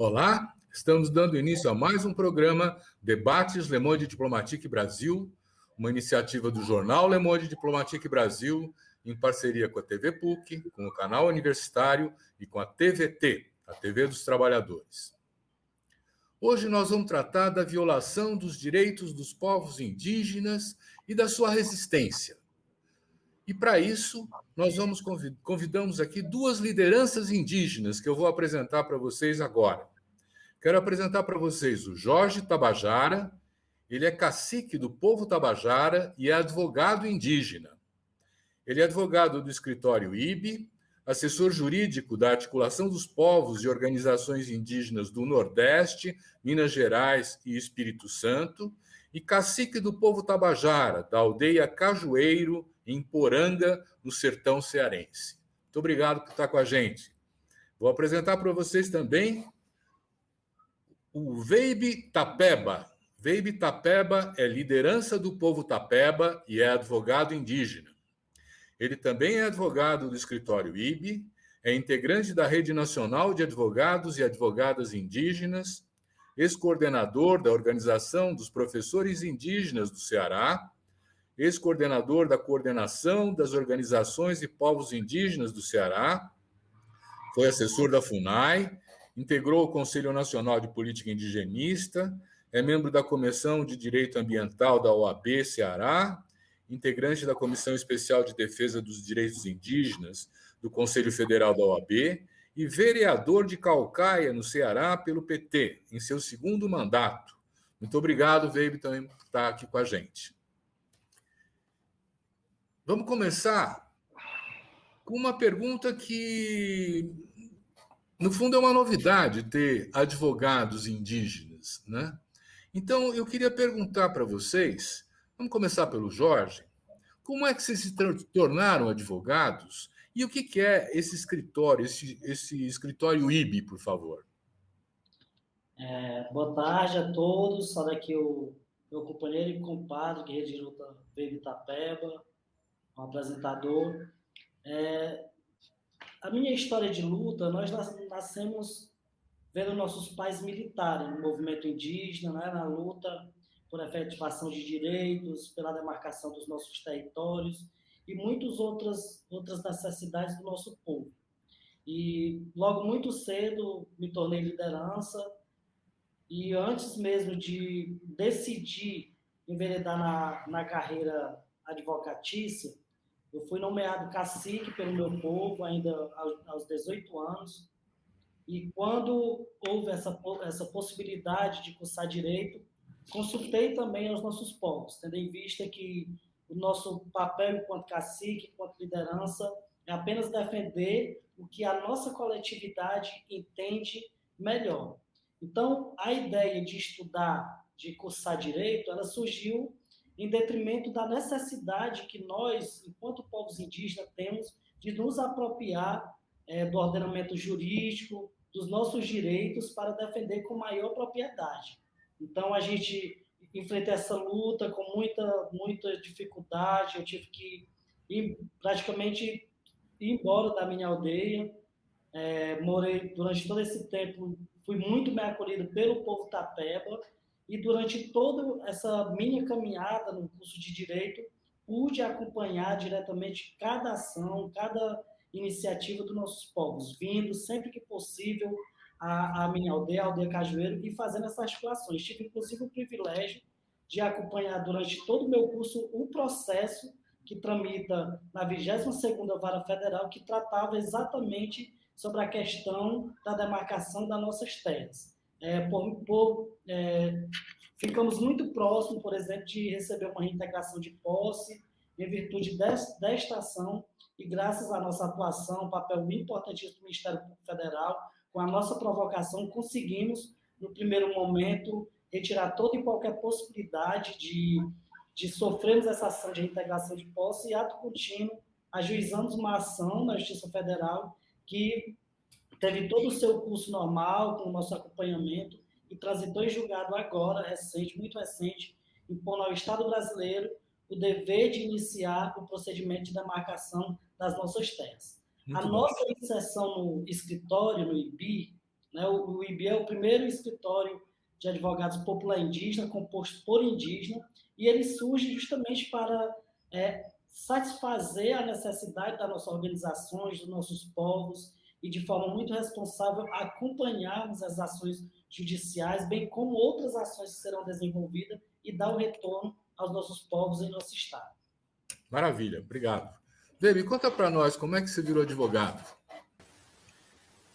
Olá, estamos dando início a mais um programa Debates Le Monde Diplomatique Brasil, uma iniciativa do jornal Le Monde Diplomatique Brasil, em parceria com a TV PUC, com o canal universitário e com a TVT, a TV dos Trabalhadores. Hoje nós vamos tratar da violação dos direitos dos povos indígenas e da sua resistência. E para isso, nós convidamos aqui duas lideranças indígenas que eu vou apresentar para vocês agora. Quero apresentar para vocês o Jorge Tabajara. Ele é cacique do povo Tabajara e é advogado indígena. Ele é advogado do escritório IBE, assessor jurídico da Articulação dos Povos e Organizações Indígenas do Nordeste, Minas Gerais e Espírito Santo, e cacique do povo Tabajara, da aldeia Cajueiro, em Poranga, no sertão cearense. Muito obrigado por estar com a gente. Vou apresentar para vocês também o Veibe Tapeba. Veibe Tapeba é liderança do povo Tapeba e é advogado indígena. Ele também é advogado do escritório IBE, é integrante da Rede Nacional de Advogados e Advogadas Indígenas, ex-coordenador da Organização dos Professores Indígenas do Ceará, ex-coordenador da Coordenação das Organizações e Povos Indígenas do Ceará, foi assessor da FUNAI, integrou o Conselho Nacional de Política Indigenista, é membro da Comissão de Direito Ambiental da OAB Ceará, integrante da Comissão Especial de Defesa dos Direitos Indígenas do Conselho Federal da OAB e vereador de Caucaia, no Ceará, pelo PT, em seu segundo mandato. Muito obrigado, Veibe, também por estar aqui com a gente. Vamos começar com uma pergunta que, no fundo, é uma novidade ter advogados indígenas, né? Então, eu queria perguntar para vocês, vamos começar pelo Jorge, como é que vocês se tornaram advogados e o que é esse escritório, esse escritório IBE, por favor? Boa tarde a todos, sabe aqui o meu companheiro e compadre, guerreiro de luta, Veibe Tapeba, um apresentador. A minha história de luta, nós nascemos vendo nossos pais militares no movimento indígena, né, na luta por efetivação de direitos, pela demarcação dos nossos territórios e muitas outras necessidades do nosso povo. E logo muito cedo me tornei liderança e antes mesmo de decidir enveredar na carreira advocatícia, eu fui nomeado cacique pelo meu povo ainda aos 18 anos. E quando houve essa possibilidade de cursar direito, consultei também aos nossos povos, tendo em vista que o nosso papel enquanto cacique, enquanto liderança, é apenas defender o que a nossa coletividade entende melhor. Então, a ideia de estudar, de cursar direito, ela surgiu em detrimento da necessidade que nós, enquanto povos indígenas, temos de nos apropriar do ordenamento jurídico, dos nossos direitos para defender com maior propriedade. Então, a gente enfrenta essa luta com muita dificuldade. Eu tive que praticamente ir embora da minha aldeia. Morei durante todo esse tempo, fui muito bem acolhido pelo povo Tapeba, e durante toda essa minha caminhada no curso de Direito, pude acompanhar diretamente cada ação, cada iniciativa dos nossos povos, vindo sempre que possível à minha aldeia, a aldeia Cajueiro, e fazendo essas articulações. Tive, inclusive, o privilégio de acompanhar durante todo o meu curso um processo que tramita na 22ª Vara Federal, que tratava exatamente sobre a questão da demarcação das nossas terras. Ficamos muito próximos, por exemplo, de receber uma reintegração de posse em virtude desta ação e graças à nossa atuação, papel importantíssimo do Ministério Público Federal, com a nossa provocação, conseguimos, no primeiro momento, retirar toda e qualquer possibilidade de sofrermos essa ação de reintegração de posse e, ato contínuo, ajuizamos uma ação na Justiça Federal que teve todo o seu curso normal, com o nosso acompanhamento, e transitou em julgado agora, muito recente, impondo ao Estado brasileiro o dever de iniciar o procedimento de demarcação das nossas terras. A nossa inserção no escritório, no IBI, Né? O IB é o primeiro escritório de advogados popular indígena, composto por indígena, e ele surge justamente para satisfazer a necessidade das nossas organizações, dos nossos povos, e de forma muito responsável acompanharmos as ações judiciais, bem como outras ações que serão desenvolvidas e dar o retorno aos nossos povos em nosso estado. Maravilha, obrigado. David, conta para nós como é que você virou advogado.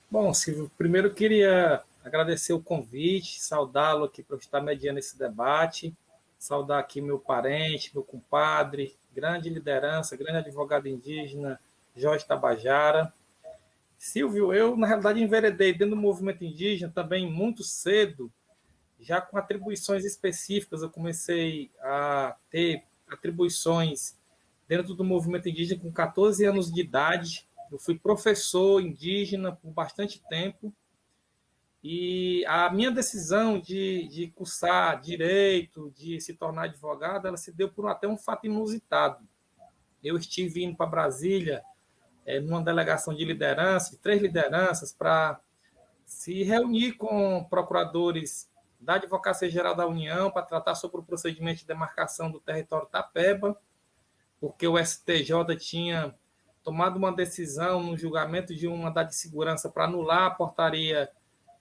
Bom, Silvio, primeiro queria agradecer o convite, saudá-lo aqui para estar mediando esse debate, saudar aqui meu parente, meu compadre, grande liderança, grande advogado indígena, Jorge Tabajara. Silvio, eu, na realidade, enveredei dentro do movimento indígena também muito cedo, já com atribuições específicas. Eu comecei a ter atribuições dentro do movimento indígena com 14 anos de idade. Eu fui professor indígena por bastante tempo, e a minha decisão de cursar direito, de se tornar advogado, ela se deu por até um fato inusitado. Eu estive indo para Brasília, numa delegação de liderança, 3 lideranças, para se reunir com procuradores da Advocacia Geral da União para tratar sobre o procedimento de demarcação do território Tapeba, porque o STJ tinha tomado uma decisão no julgamento de um mandado de segurança para anular a portaria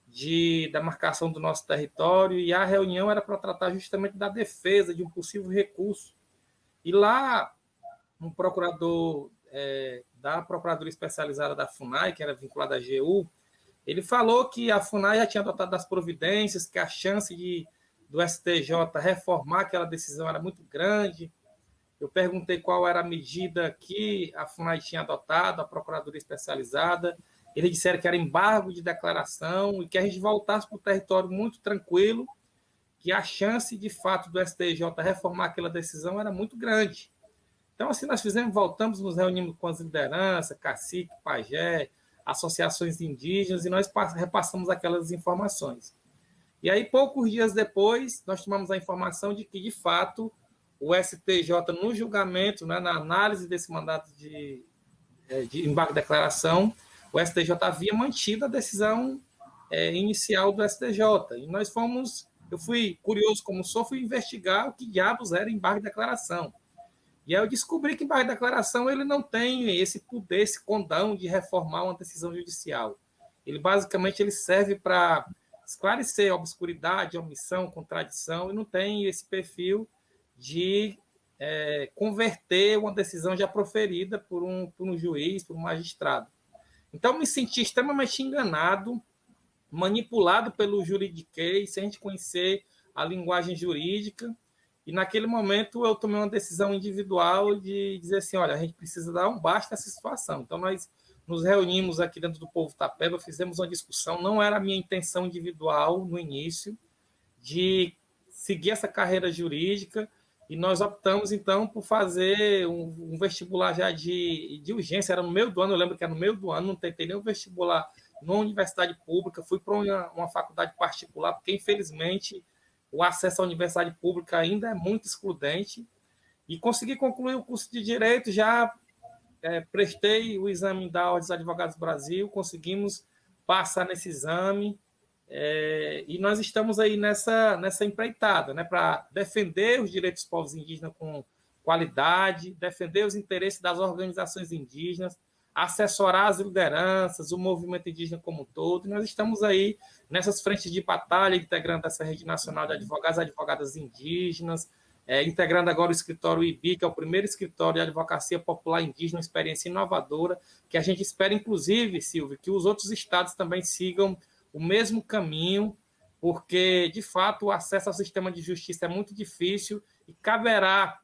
de demarcação do nosso território, e a reunião era para tratar justamente da defesa de um possível recurso. E lá, um procurador da Procuradoria Especializada da FUNAI, que era vinculada à AGU, ele falou que a FUNAI já tinha adotado as providências, que a chance do STJ reformar aquela decisão era muito grande. Eu perguntei qual era a medida que a FUNAI tinha adotado, a Procuradoria Especializada. Eles disseram que era embargo de declaração e que a gente voltasse para o território muito tranquilo, que a chance, de fato, do STJ reformar aquela decisão era muito grande. Então, assim, nós voltamos, nos reunimos com as lideranças, cacique, pajé, associações indígenas, e nós repassamos aquelas informações. E aí, poucos dias depois, nós tomamos a informação de que, de fato, o STJ, no julgamento, né, na análise desse mandato de embargo de declaração, o STJ havia mantido a decisão inicial do STJ. E eu fui curioso como sou, fui investigar o que diabos era embargo de declaração. E aí eu descobri que embargo de declaração ele não tem esse poder, esse condão de reformar uma decisão judicial. Ele basicamente serve para esclarecer a obscuridade, a omissão, contradição, e não tem esse perfil de converter uma decisão já proferida por um juiz, por um magistrado. Então, me senti extremamente enganado, manipulado pelo juridiquês, sem a gente conhecer a linguagem jurídica. E, naquele momento, eu tomei uma decisão individual de dizer assim, olha, a gente precisa dar um basta nessa situação. Então, nós nos reunimos aqui dentro do Povo Tapeba, fizemos uma discussão. Não era a minha intenção individual, no início, de seguir essa carreira jurídica, e nós optamos, então, por fazer um vestibular já de urgência. Era no meio do ano, eu lembro que era no meio do ano, não tentei nenhum vestibular numa universidade pública, fui para uma faculdade particular, porque, infelizmente, o acesso à universidade pública ainda é muito excludente, e consegui concluir o curso de Direito, já prestei o exame da Ordem dos Advogados do Brasil, conseguimos passar nesse exame, e nós estamos aí nessa empreitada, né, para defender os direitos dos povos indígenas com qualidade, defender os interesses das organizações indígenas, assessorar as lideranças, o movimento indígena como um todo. E nós estamos aí nessas frentes de batalha, integrando essa rede nacional de advogados e advogadas indígenas, integrando agora o escritório IBI, que é o primeiro escritório de advocacia popular indígena, uma experiência inovadora, que a gente espera, inclusive, Silvio, que os outros estados também sigam o mesmo caminho, porque, de fato, o acesso ao sistema de justiça é muito difícil e caberá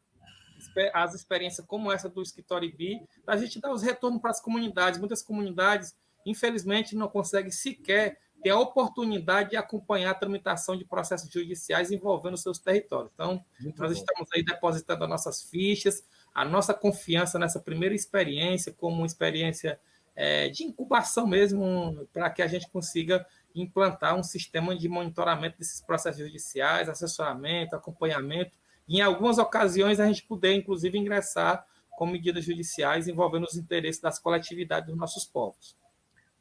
as experiências como essa do escritório IBI, a gente dar os retornos para as comunidades. Muitas comunidades, infelizmente, não conseguem sequer ter a oportunidade de acompanhar a tramitação de processos judiciais envolvendo os seus territórios. Então, nós estamos aí depositando as nossas fichas, a nossa confiança nessa primeira experiência, como uma experiência de incubação mesmo, para que a gente consiga implantar um sistema de monitoramento desses processos judiciais, assessoramento, acompanhamento, e em algumas ocasiões a gente poder, inclusive, ingressar com medidas judiciais envolvendo os interesses das coletividades dos nossos povos.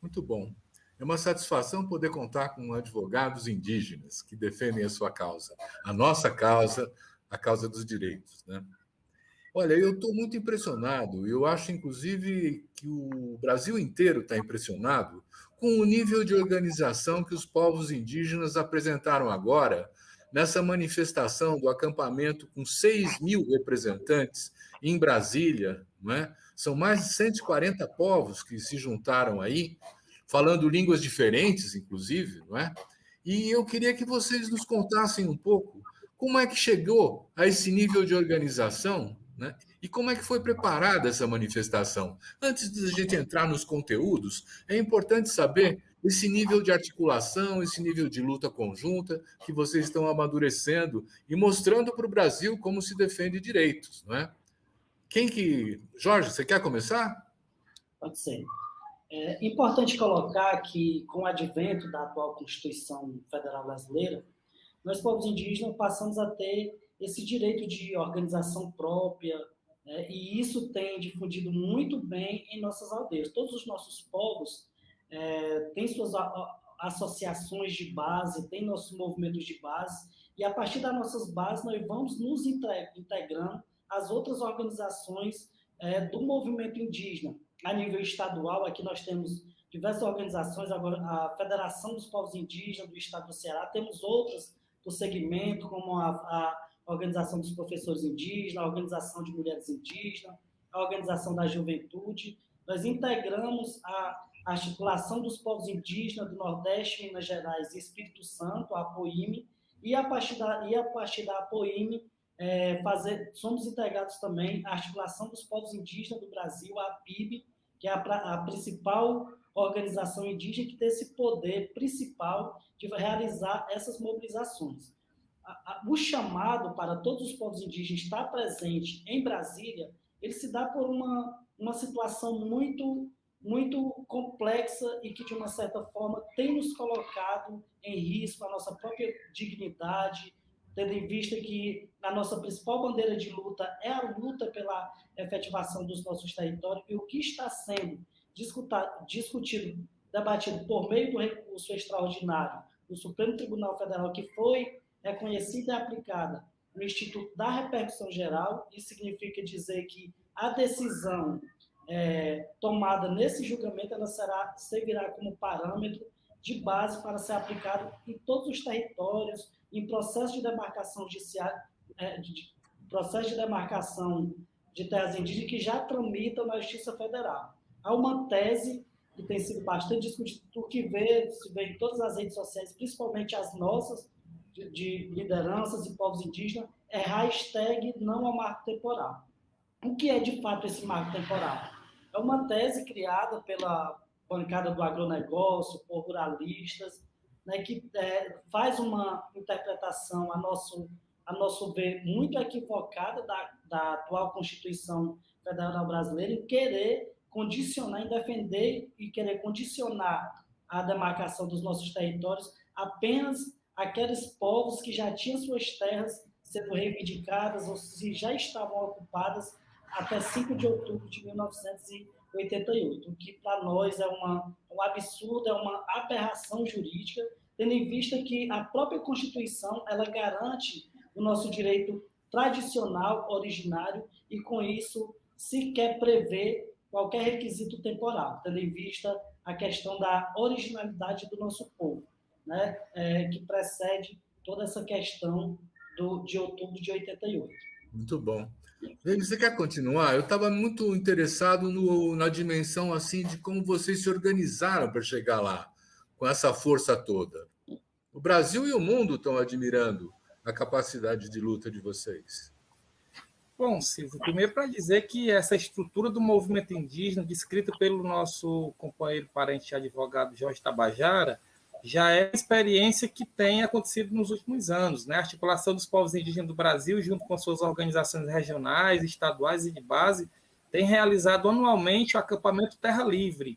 Muito bom. É uma satisfação poder contar com advogados indígenas que defendem a sua causa, a nossa causa, a causa dos direitos, né? Olha, eu estou muito impressionado. Eu acho, inclusive, que o Brasil inteiro está impressionado com o nível de organização que os povos indígenas apresentaram agora nessa manifestação do acampamento com 6.000 representantes em Brasília, não é? São mais de 140 povos que se juntaram aí, falando línguas diferentes, inclusive, não é? E eu queria que vocês nos contassem um pouco como é que chegou a esse nível de organização, né? E como é que foi preparada essa manifestação? Antes de a gente entrar nos conteúdos, é importante saber esse nível de articulação, esse nível de luta conjunta que vocês estão amadurecendo e mostrando para o Brasil como se defende direitos, não é? Jorge, você quer começar? Pode ser. É importante colocar que, com o advento da atual Constituição Federal Brasileira, nós, povos indígenas, passamos a ter esse direito de organização própria, né? E isso tem difundido muito bem em nossas aldeias. Todos os nossos povos têm suas associações de base, têm nossos movimentos de base, e a partir das nossas bases nós vamos nos integrando às outras organizações do movimento indígena. A nível estadual, aqui nós temos diversas organizações, agora a Federação dos Povos Indígenas do Estado do Ceará, temos outras do segmento, como a Organização dos Professores Indígenas, a Organização de Mulheres Indígenas, a Organização da Juventude. Nós integramos a Articulação dos Povos Indígenas do Nordeste, Minas Gerais e Espírito Santo, a APOIME, e a partir da APOIME, somos integrados também à Articulação dos Povos Indígenas do Brasil, a APIB, que é a principal organização indígena que tem esse poder principal de realizar essas mobilizações. O chamado para todos os povos indígenas estar presente em Brasília, ele se dá por uma situação muito, muito complexa e que, de uma certa forma, tem nos colocado em risco a nossa própria dignidade, tendo em vista que a nossa principal bandeira de luta é a luta pela efetivação dos nossos territórios, e o que está sendo discutido, debatido por meio do recurso extraordinário do Supremo Tribunal Federal, que foi reconhecida e aplicada no Instituto da Repercussão Geral, isso significa dizer que a decisão tomada nesse julgamento ela servirá como parâmetro de base para ser aplicado em todos os territórios, em processo de demarcação judiciária, processo de demarcação de terras indígenas que já tramitam na Justiça Federal. Há uma tese que tem sido bastante discutida, se vê em todas as redes sociais, principalmente as nossas, de lideranças e povos indígenas, é hashtag não ao marco temporal. O que é, de fato, esse marco temporal? É uma tese criada pela bancada do agronegócio, por ruralistas, né, que faz uma interpretação, a nosso ver, muito equivocada da atual Constituição Federal Brasileira em querer condicionar, em defender e querer condicionar a demarcação dos nossos territórios apenas aqueles povos que já tinham suas terras sendo reivindicadas ou se já estavam ocupadas até 5 de outubro de 1988, o que para nós é um absurdo, é uma aberração jurídica, tendo em vista que a própria Constituição ela garante o nosso direito tradicional, originário, e com isso sequer prevê qualquer requisito temporal, tendo em vista a questão da originalidade do nosso povo, né, que precede toda essa questão de outubro de 88. Muito bom. Você quer continuar? Eu estava muito interessado na dimensão assim de como vocês se organizaram para chegar lá, com essa força toda. O Brasil e o mundo estão admirando a capacidade de luta de vocês. Bom, Silvio, primeiro para dizer que essa estrutura do movimento indígena, descrita pelo nosso companheiro parente advogado Jorge Tabajara, já é uma experiência que tem acontecido nos últimos anos, né? A articulação dos povos indígenas do Brasil, junto com suas organizações regionais, estaduais e de base, tem realizado anualmente o acampamento Terra Livre.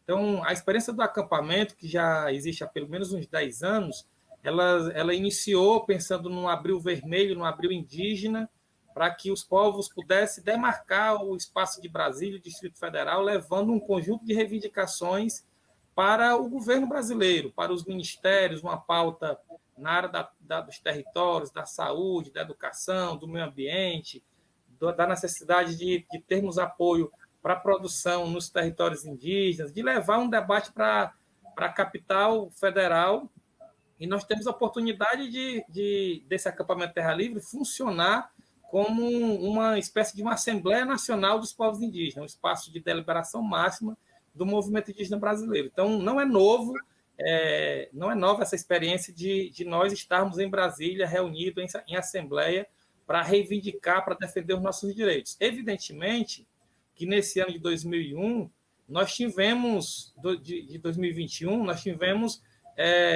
Então, a experiência do acampamento, que já existe há pelo menos uns 10 anos, ela iniciou pensando num abril vermelho, num abril indígena, para que os povos pudessem demarcar o espaço de Brasília, o Distrito Federal, levando um conjunto de reivindicações para o governo brasileiro, para os ministérios, uma pauta na área dos territórios, da saúde, da educação, do meio ambiente, da necessidade de termos apoio para a produção nos territórios indígenas, de levar um debate para a capital federal. E nós temos a oportunidade desse acampamento Terra Livre funcionar como uma espécie de uma Assembleia Nacional dos Povos Indígenas, um espaço de deliberação máxima do movimento indígena brasileiro. Então, não é nova essa experiência de nós estarmos em Brasília, reunidos em assembleia, para reivindicar, para defender os nossos direitos. Evidentemente que nesse ano de 2001, nós tivemos, de 2021, nós tivemos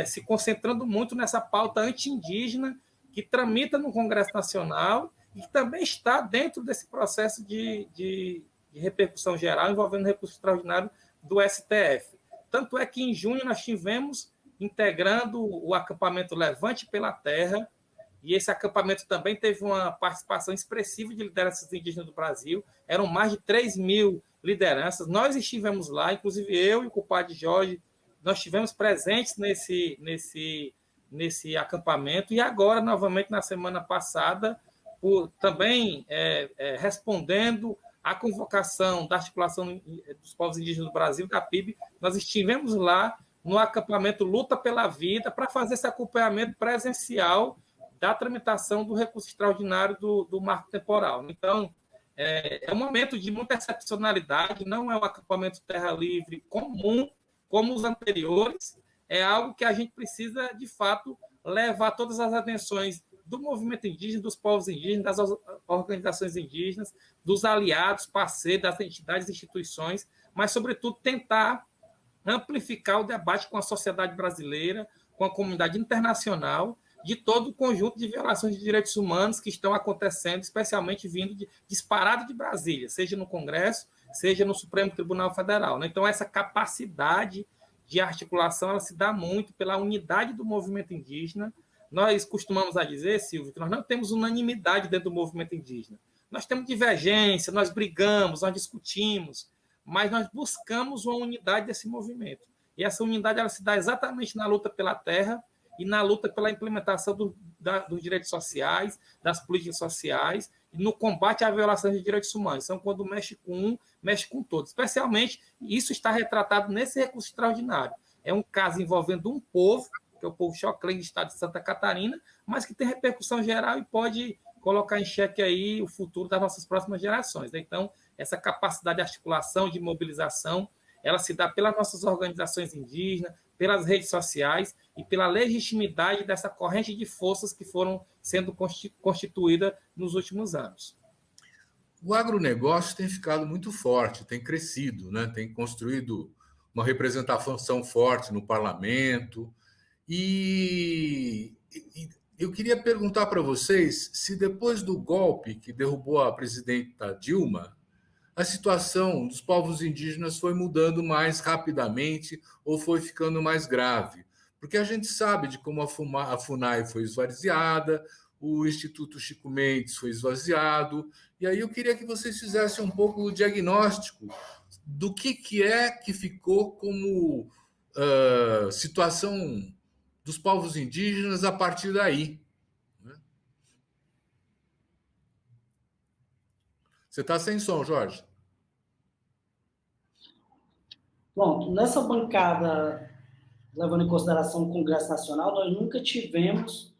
se concentrando muito nessa pauta anti-indígena que tramita no Congresso Nacional e que também está dentro desse processo de repercussão geral envolvendo recurso extraordinário do STF. Tanto é que em junho nós tivemos integrando o acampamento Levante pela Terra, e esse acampamento também teve uma participação expressiva de lideranças indígenas do Brasil, eram mais de 3.000 lideranças, nós estivemos lá, inclusive eu e o compadre Jorge, nós estivemos presentes nesse acampamento, e agora, novamente, na semana passada, também respondendo à convocação da Articulação dos Povos Indígenas do Brasil, da PIB, nós estivemos lá no acampamento Luta pela Vida para fazer esse acompanhamento presencial da tramitação do recurso extraordinário do marco temporal. Então, é um momento de muita excepcionalidade, não é um acampamento Terra Livre comum, como os anteriores, é algo que a gente precisa, de fato, levar todas as atenções do movimento indígena, dos povos indígenas, das organizações indígenas, dos aliados, parceiros, das entidades e instituições, mas, sobretudo, tentar amplificar o debate com a sociedade brasileira, com a comunidade internacional, de todo o conjunto de violações de direitos humanos que estão acontecendo, especialmente vindo disparado de Brasília, seja no Congresso, seja no Supremo Tribunal Federal. Então, essa capacidade de articulação ela se dá muito pela unidade do movimento indígena. Nós costumamos dizer, Silvio, que nós não temos unanimidade dentro do movimento indígena. Nós temos divergência, nós brigamos, nós discutimos, mas nós buscamos uma unidade desse movimento. E essa unidade ela se dá exatamente na luta pela terra e na luta pela implementação dos direitos sociais, das políticas sociais, e no combate à violação de direitos humanos. Então, quando mexe com um, mexe com todos. Especialmente, isso está retratado nesse recurso extraordinário. É um caso envolvendo um povo, que é o povo Xoclen, do estado de Santa Catarina, mas que tem repercussão geral e pode colocar em xeque aí o futuro das nossas próximas gerações. Então, essa capacidade de articulação, de mobilização, ela se dá pelas nossas organizações indígenas, pelas redes sociais e pela legitimidade dessa corrente de forças que foram sendo constituídas nos últimos anos. O agronegócio tem ficado muito forte, tem crescido, né? Tem construído uma representação forte no parlamento. E eu queria perguntar para vocês se depois do golpe que derrubou a presidenta Dilma, a situação dos povos indígenas foi mudando mais rapidamente ou foi ficando mais grave. Porque a gente sabe de como a FUNAI foi esvaziada, o Instituto Chico Mendes foi esvaziado, e aí eu queria que vocês fizessem um pouco o diagnóstico do que ficou como situação dos povos indígenas a partir daí. Você está sem som, Jorge. Pronto, nessa bancada, levando em consideração o Congresso Nacional, nós nunca tivemos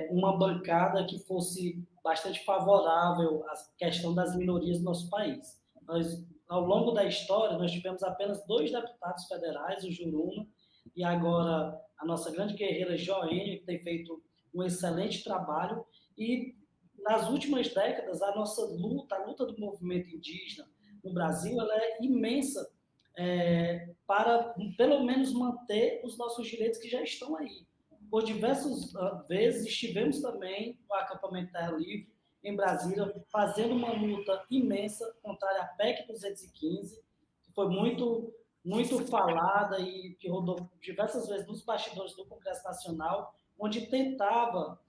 uma bancada que fosse bastante favorável à questão das minorias do nosso país. Nós, ao longo da história, nós tivemos apenas 2 deputados federais, o Juruma, e agora a nossa grande guerreira Joênia, que tem feito um excelente trabalho, e nas últimas décadas, a nossa luta, a luta do movimento indígena no Brasil, ela é imensa para, pelo menos, manter os nossos direitos que já estão aí. Por diversas vezes, estivemos também no acampamento Terra Livre, em Brasília, fazendo uma luta imensa contra a PEC 215, que foi muito, muito falada e que rodou diversas vezes nos bastidores do Congresso Nacional, onde tentava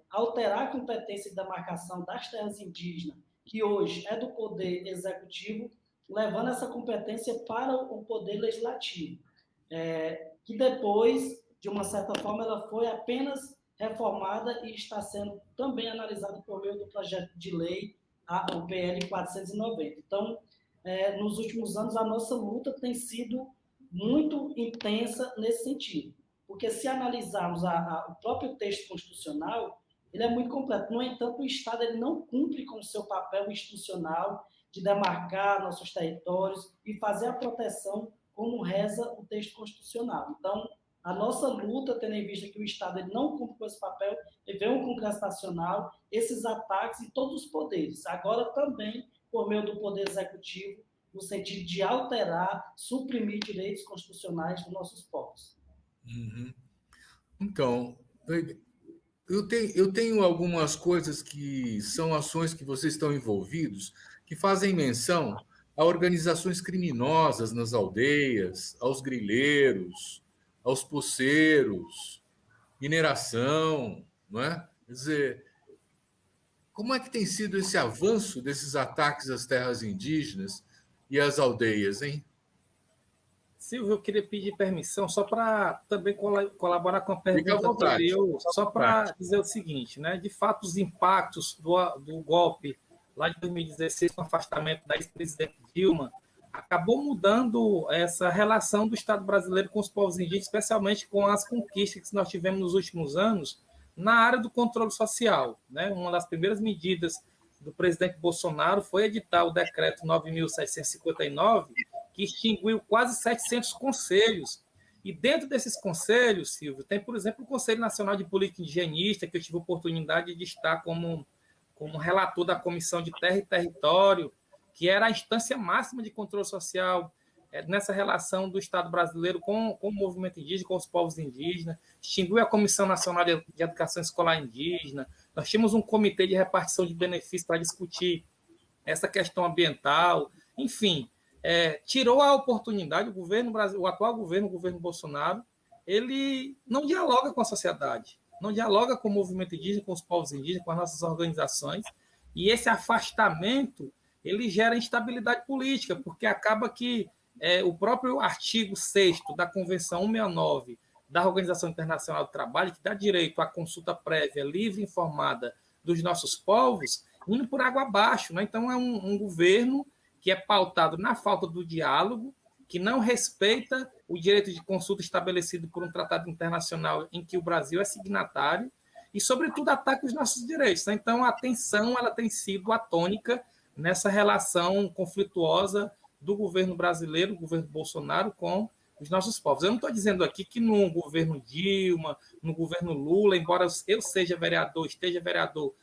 alterar a competência de demarcação das terras indígenas, que hoje é do Poder Executivo, levando essa competência para o Poder Legislativo, que depois, de uma certa forma, ela foi apenas reformada e está sendo também analisada por meio do projeto de lei, o PL 490. Então, nos últimos anos, a nossa luta tem sido muito intensa nesse sentido, porque se analisarmos o próprio texto constitucional, ele é muito completo. No entanto, o Estado ele não cumpre com o seu papel institucional de demarcar nossos territórios e fazer a proteção como reza o texto constitucional. Então, a nossa luta, tendo em vista que o Estado ele não cumpre com esse papel, ele vem um Congresso Nacional, esses ataques em todos os poderes. Agora também por meio do Poder Executivo, no sentido de alterar, suprimir direitos constitucionais dos nossos povos. Uhum. Então, eu tenho algumas coisas que são ações que vocês estão envolvidos, que fazem menção a organizações criminosas nas aldeias, aos grileiros, aos poceiros, mineração, não é? Quer dizer, como é que tem sido esse avanço desses ataques às terras indígenas e às aldeias, hein? Silvio, eu queria pedir permissão só para também colaborar com a Fica à pergunta vontade. anterior, só para dizer o seguinte, né? De fato, os impactos do golpe lá de 2016, com o afastamento da ex-presidente Dilma, acabou mudando essa relação do Estado brasileiro com os povos indígenas, especialmente com as conquistas que nós tivemos nos últimos anos na área do controle social, né? Uma das primeiras medidas do presidente Bolsonaro foi editar o decreto 9.759, que extinguiu quase 700 conselhos. E dentro desses conselhos, Silvio, tem, por exemplo, o Conselho Nacional de Política Indigenista, que eu tive a oportunidade de estar como relator da Comissão de Terra e Território, que era a instância máxima de controle social nessa relação do Estado brasileiro com o movimento indígena, com os povos indígenas, extinguiu a Comissão Nacional de Educação Escolar Indígena, nós tínhamos um comitê de repartição de benefícios para discutir essa questão ambiental, enfim, tirou a oportunidade, o atual governo, o governo Bolsonaro, ele não dialoga com a sociedade, não dialoga com o movimento indígena, com os povos indígenas, com as nossas organizações, e esse afastamento, ele gera instabilidade política, porque acaba que o próprio artigo 6º da Convenção 169 da Organização Internacional do Trabalho, que dá direito à consulta prévia, livre e informada dos nossos povos, indo por água abaixo, né? Então, é um governo que é pautado na falta do diálogo, que não respeita o direito de consulta estabelecido por um tratado internacional em que o Brasil é signatário, e, sobretudo, ataca os nossos direitos, né? Então, a tensão ela tem sido a tônica nessa relação conflituosa do governo brasileiro, do governo Bolsonaro, com os nossos povos. Eu não estou dizendo aqui que no governo Dilma, no governo Lula, embora eu seja vereador, esteja vereador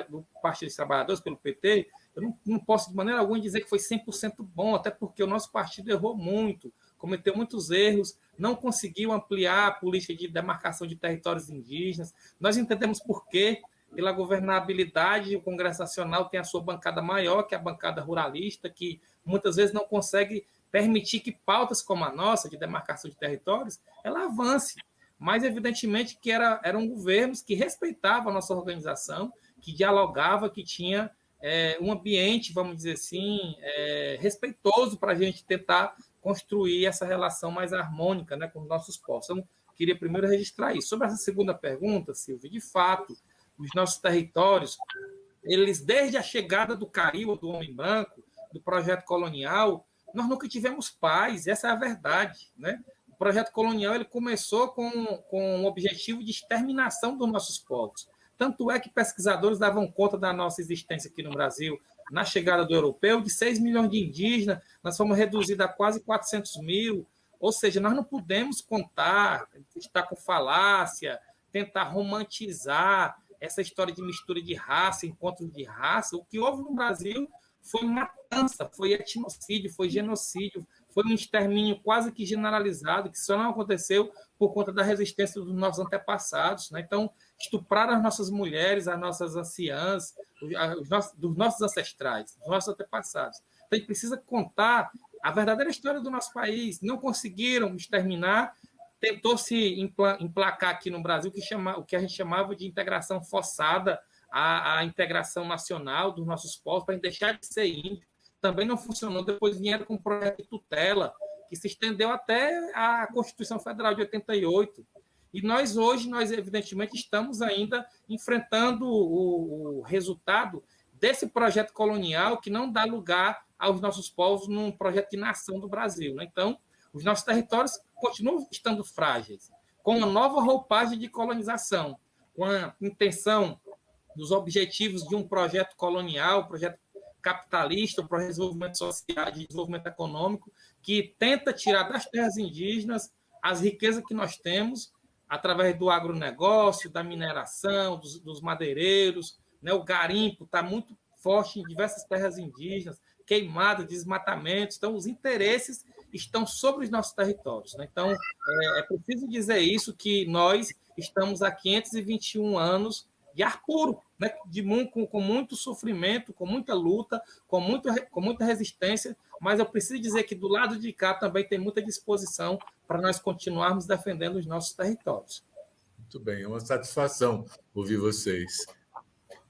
do Partido dos Trabalhadores, pelo PT, eu não posso de maneira alguma dizer que foi 100% bom, até porque o nosso partido errou muito, cometeu muitos erros, não conseguiu ampliar a política de demarcação de territórios indígenas. Nós entendemos por quê. Pela governabilidade, o Congresso Nacional tem a sua bancada maior, que é a bancada ruralista, que muitas vezes não consegue permitir que pautas como a nossa, de demarcação de territórios, ela avance. Mas, evidentemente, que eram governos que respeitavam a nossa organização, que dialogava, que tinha um ambiente, vamos dizer assim, respeitoso para a gente tentar construir essa relação mais harmônica, né, com os nossos povos. Então, queria primeiro registrar isso. Sobre essa segunda pergunta, Silvio, de fato, os nossos territórios, eles, desde a chegada do Caribe, do homem branco, do projeto colonial, nós nunca tivemos paz, essa é a verdade, né? O projeto colonial ele começou com o objetivo de exterminação dos nossos povos. Tanto é que pesquisadores davam conta da nossa existência aqui no Brasil, na chegada do europeu, de 6 milhões de indígenas, nós fomos reduzidos a quase 400 mil, ou seja, nós não podemos contar, estar com falácia, tentar romantizar essa história de mistura de raça, encontro de raça. O que houve no Brasil foi matança, foi etnocídio, foi genocídio, foi um extermínio quase que generalizado, que só não aconteceu por conta da resistência dos nossos antepassados, né? Então, estupraram as nossas mulheres, as nossas anciãs, dos nossos ancestrais, dos nossos antepassados. Então, a gente precisa contar a verdadeira história do nosso país. Não conseguiram exterminar, tentou-se emplacar aqui no Brasil o que a gente chamava de integração forçada, a integração nacional dos nossos povos, para deixar de ser índio, também não funcionou. Depois vieram com um projeto de tutela, que se estendeu até a Constituição Federal de 88. E nós evidentemente, estamos ainda enfrentando o resultado desse projeto colonial que não dá lugar aos nossos povos num projeto de nação do Brasil, né? Então, os nossos territórios continuam estando frágeis, com uma nova roupagem de colonização, com a intenção dos objetivos de um projeto colonial, projeto capitalista, um projeto de desenvolvimento social, de desenvolvimento econômico, que tenta tirar das terras indígenas as riquezas que nós temos através do agronegócio, da mineração, dos madeireiros, né? O garimpo está muito forte em diversas terras indígenas, queimadas, desmatamentos. Então, os interesses estão sobre os nossos territórios, né? Então, é preciso dizer isso, que nós estamos há 521 anos de ar puro, né? Com muito sofrimento, com muita luta, com muita resistência, mas eu preciso dizer que do lado de cá também tem muita disposição para nós continuarmos defendendo os nossos territórios. Muito bem, é uma satisfação ouvir vocês.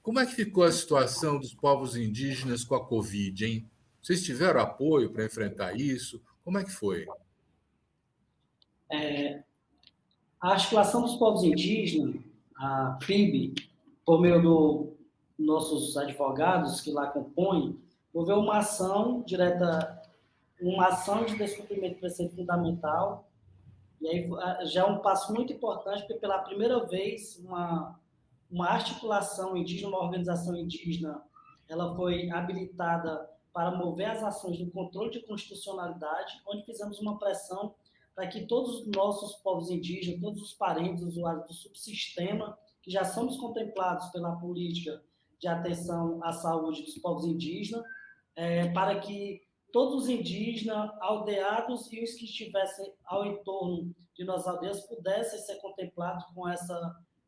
Como é que ficou a situação dos povos indígenas com a Covid, hein? Vocês tiveram apoio para enfrentar isso? Como é que foi? A articulação dos povos indígenas, a PIB, por meio dos nossos advogados que lá compõem, houve uma ação direta, uma ação de descumprimento do preceito fundamental, e aí já é um passo muito importante, porque pela primeira vez uma articulação indígena, uma organização indígena, ela foi habilitada para mover as ações do controle de constitucionalidade, onde fizemos uma pressão para que todos os nossos povos indígenas, todos os parentes usuários do subsistema, que já somos contemplados pela política de atenção à saúde dos povos indígenas, para que todos os indígenas, aldeados e os que estivessem ao entorno de nossas aldeias pudessem ser contemplados com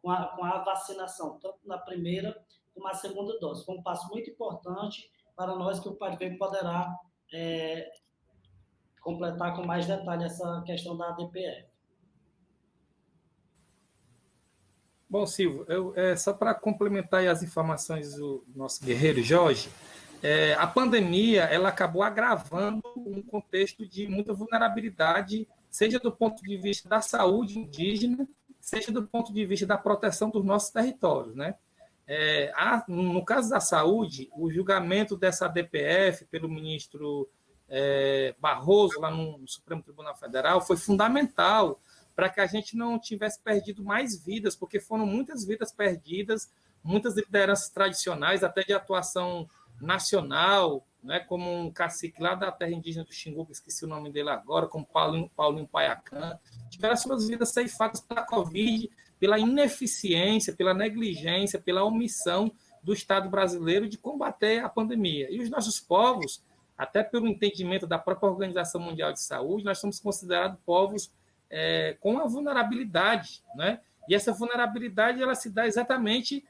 a vacinação, tanto na primeira como na segunda dose. Foi um passo muito importante para nós, que o PADVEM poderá completar com mais detalhe essa questão da ADPF. Bom, Silvio, só para complementar as informações do nosso guerreiro Jorge, a pandemia ela acabou agravando um contexto de muita vulnerabilidade, seja do ponto de vista da saúde indígena, seja do ponto de vista da proteção dos nossos territórios, né? No caso da saúde, o julgamento dessa ADPF pelo ministro Barroso, lá no Supremo Tribunal Federal, foi fundamental para que a gente não tivesse perdido mais vidas, porque foram muitas vidas perdidas, muitas lideranças tradicionais, até de atuação nacional, né, como um cacique lá da terra indígena do Xingu, que esqueci o nome dele agora, como Paulinho Paiacã, tiveram suas vidas ceifadas pela Covid, pela ineficiência, pela negligência, pela omissão do Estado brasileiro de combater a pandemia. E os nossos povos, até pelo entendimento da própria Organização Mundial de Saúde, nós somos considerados povos com uma vulnerabilidade, né? E essa vulnerabilidade ela se dá exatamente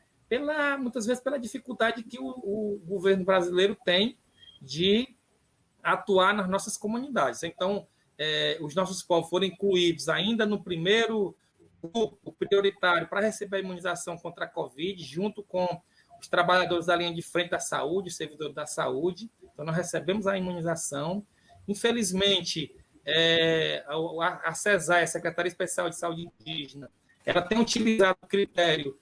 muitas vezes pela dificuldade que o governo brasileiro tem de atuar nas nossas comunidades. Então, os nossos povos foram incluídos ainda no primeiro grupo prioritário para receber a imunização contra a Covid, junto com os trabalhadores da linha de frente da saúde, os servidores da saúde. Então, nós recebemos a imunização. Infelizmente, a CESAI, a Secretaria Especial de Saúde Indígena, ela tem utilizado o critério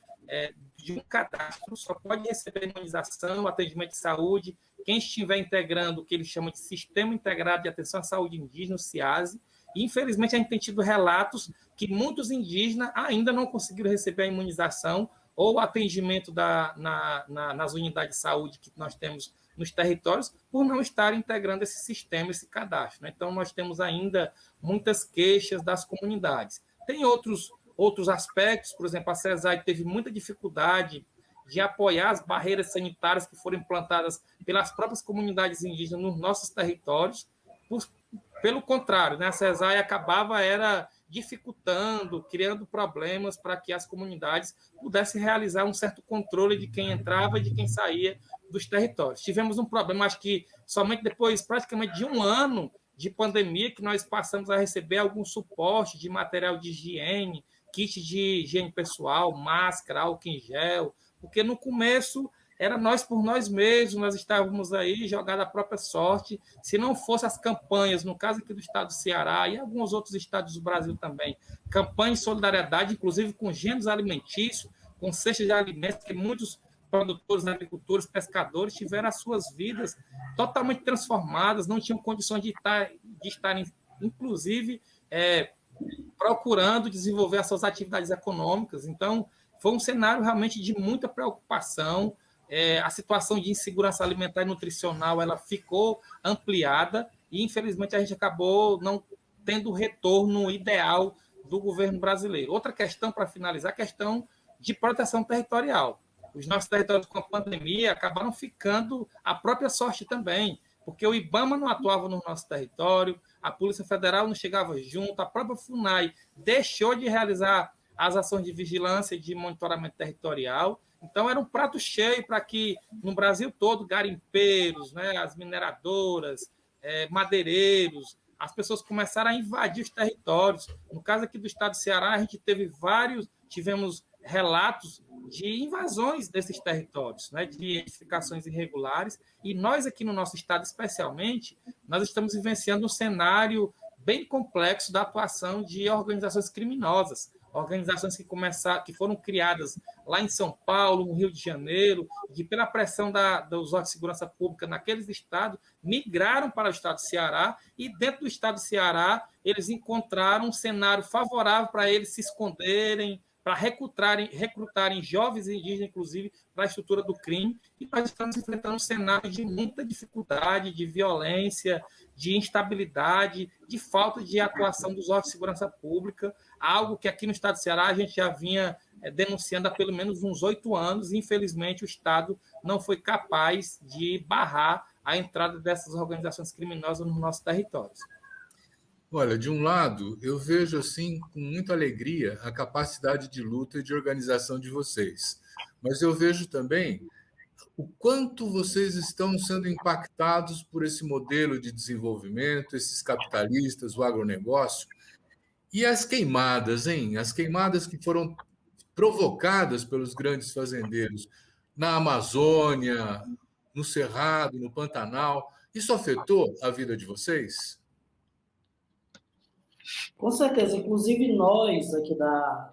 de um cadastro, só pode receber imunização, atendimento de saúde, quem estiver integrando o que eles chamam de Sistema Integrado de Atenção à Saúde Indígena, o SIASE, e infelizmente a gente tem tido relatos que muitos indígenas ainda não conseguiram receber a imunização ou o atendimento nas unidades de saúde que nós temos nos territórios, por não estar integrando esse sistema, esse cadastro, né? Então, nós temos ainda muitas queixas das comunidades. Tem outros aspectos, por exemplo, a CESAI teve muita dificuldade de apoiar as barreiras sanitárias que foram implantadas pelas próprias comunidades indígenas nos nossos territórios. Pelo contrário, né, a CESAI acabava dificultando, criando problemas para que as comunidades pudessem realizar um certo controle de quem entrava e de quem saía dos territórios. Tivemos um problema, acho que somente depois praticamente de um ano de pandemia que nós passamos a receber algum suporte de material de higiene, kit de higiene pessoal, máscara, álcool em gel, porque no começo era nós por nós mesmos, nós estávamos aí jogados à própria sorte. Se não fossem as campanhas, no caso aqui do estado do Ceará e alguns outros estados do Brasil também, campanha de solidariedade, inclusive com gêneros alimentícios, com cestas de alimentos, que muitos produtores, agricultores, pescadores tiveram as suas vidas totalmente transformadas, não tinham condições de estarem, inclusive, procurando desenvolver as suas atividades econômicas. Então, foi um cenário realmente de muita preocupação. A situação de insegurança alimentar e nutricional ela ficou ampliada e, infelizmente, a gente acabou não tendo o retorno ideal do governo brasileiro. Outra questão, para finalizar, a questão de proteção territorial. Os nossos territórios com a pandemia acabaram ficando à própria sorte também, porque o IBAMA não atuava no nosso território, a Polícia Federal não chegava junto, a própria FUNAI deixou de realizar as ações de vigilância e de monitoramento territorial. Então, era um prato cheio para que, no Brasil todo, garimpeiros, né, as mineradoras, madeireiros, as pessoas começaram a invadir os territórios. No caso aqui do estado do Ceará, a gente tivemos relatos de invasões desses territórios, né, de edificações irregulares, e nós aqui no nosso estado, especialmente, nós estamos vivenciando um cenário bem complexo da atuação de organizações criminosas, organizações que foram criadas lá em São Paulo, no Rio de Janeiro, que pela pressão dos órgãos de segurança pública naqueles estados, migraram para o estado do Ceará, e dentro do estado do Ceará, eles encontraram um cenário favorável para eles se esconderem, para recrutarem jovens indígenas, inclusive, para a estrutura do crime, e nós estamos enfrentando um cenário de muita dificuldade, de violência, de instabilidade, de falta de atuação dos órgãos de segurança pública, algo que aqui no estado do Ceará a gente já vinha denunciando há pelo menos uns 8 anos, e infelizmente o Estado não foi capaz de barrar a entrada dessas organizações criminosas nos nossos territórios. Olha, de um lado, eu vejo assim com muita alegria a capacidade de luta e de organização de vocês. Mas eu vejo também o quanto vocês estão sendo impactados por esse modelo de desenvolvimento, esses capitalistas, o agronegócio, e as queimadas, hein? As queimadas que foram provocadas pelos grandes fazendeiros na Amazônia, no Cerrado, no Pantanal. Isso afetou a vida de vocês? Com certeza, inclusive nós aqui na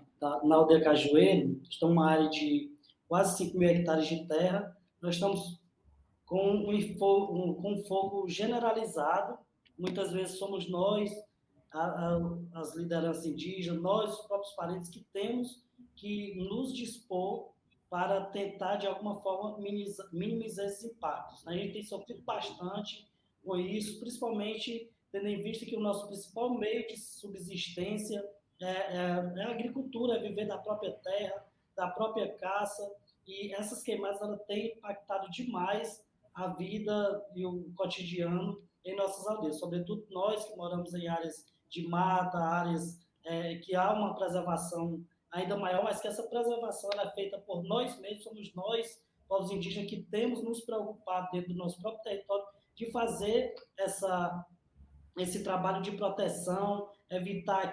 Aldeia Cajueiro, estamos numa área de quase 5 mil hectares de terra, nós estamos com um fogo generalizado, muitas vezes somos nós, as lideranças indígenas, nós, os próprios parentes, que temos que nos dispor para tentar, de alguma forma, minimizar esses impactos. A gente tem sofrido bastante com isso, principalmente tendo em vista que o nosso principal meio de subsistência é a agricultura, é viver da própria terra, da própria caça, e essas queimadas ela têm impactado demais a vida e o cotidiano em nossas aldeias, sobretudo nós que moramos em áreas de mata, áreas que há uma preservação ainda maior, mas que essa preservação ela é feita por nós mesmos, somos nós, povos indígenas, que temos nos preocupado dentro do nosso próprio território de fazer esse trabalho de proteção, evitar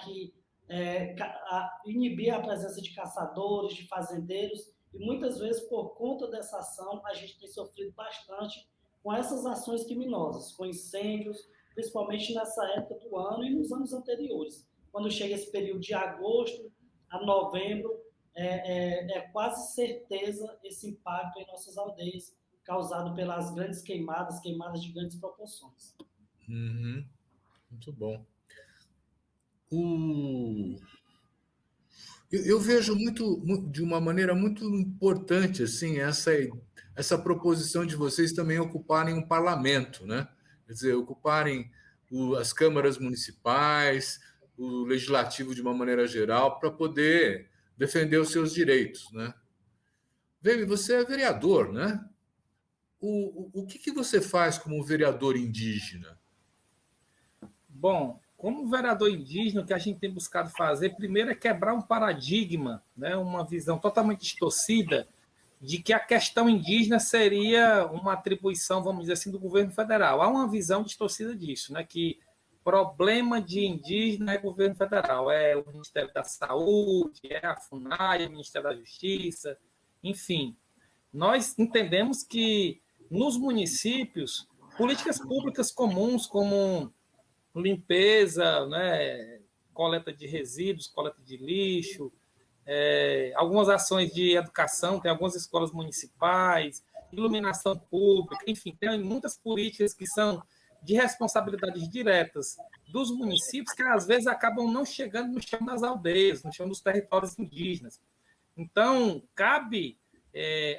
inibir a presença de caçadores, de fazendeiros, e muitas vezes, por conta dessa ação, a gente tem sofrido bastante com essas ações criminosas, com incêndios, principalmente nessa época do ano e nos anos anteriores. Quando chega esse período de agosto a novembro, é quase certeza esse impacto em nossas aldeias, causado pelas grandes queimadas de grandes proporções. Uhum. Muito bom. Eu vejo de uma maneira muito importante assim essa proposição de vocês também ocuparem um parlamento, né? Quer dizer, ocuparem as câmaras municipais, o legislativo de uma maneira geral, para poder defender os seus direitos, né? Vême, você é vereador, né? O que você faz como vereador indígena? Bom, como vereador indígena, o que a gente tem buscado fazer, primeiro, é quebrar um paradigma, né, uma visão totalmente distorcida de que a questão indígena seria uma atribuição, vamos dizer assim, do governo federal. Há uma visão distorcida disso, né, que problema de indígena é governo federal, é o Ministério da Saúde, é a FUNAI, é o Ministério da Justiça, enfim. nós entendemos que nos municípios, políticas públicas comuns como limpeza, né, coleta de resíduos, coleta de lixo, algumas ações de educação, tem algumas escolas municipais, iluminação pública, enfim, tem muitas políticas que são de responsabilidades diretas dos municípios que às vezes acabam não chegando no chão das aldeias, no chão dos territórios indígenas. Então, cabe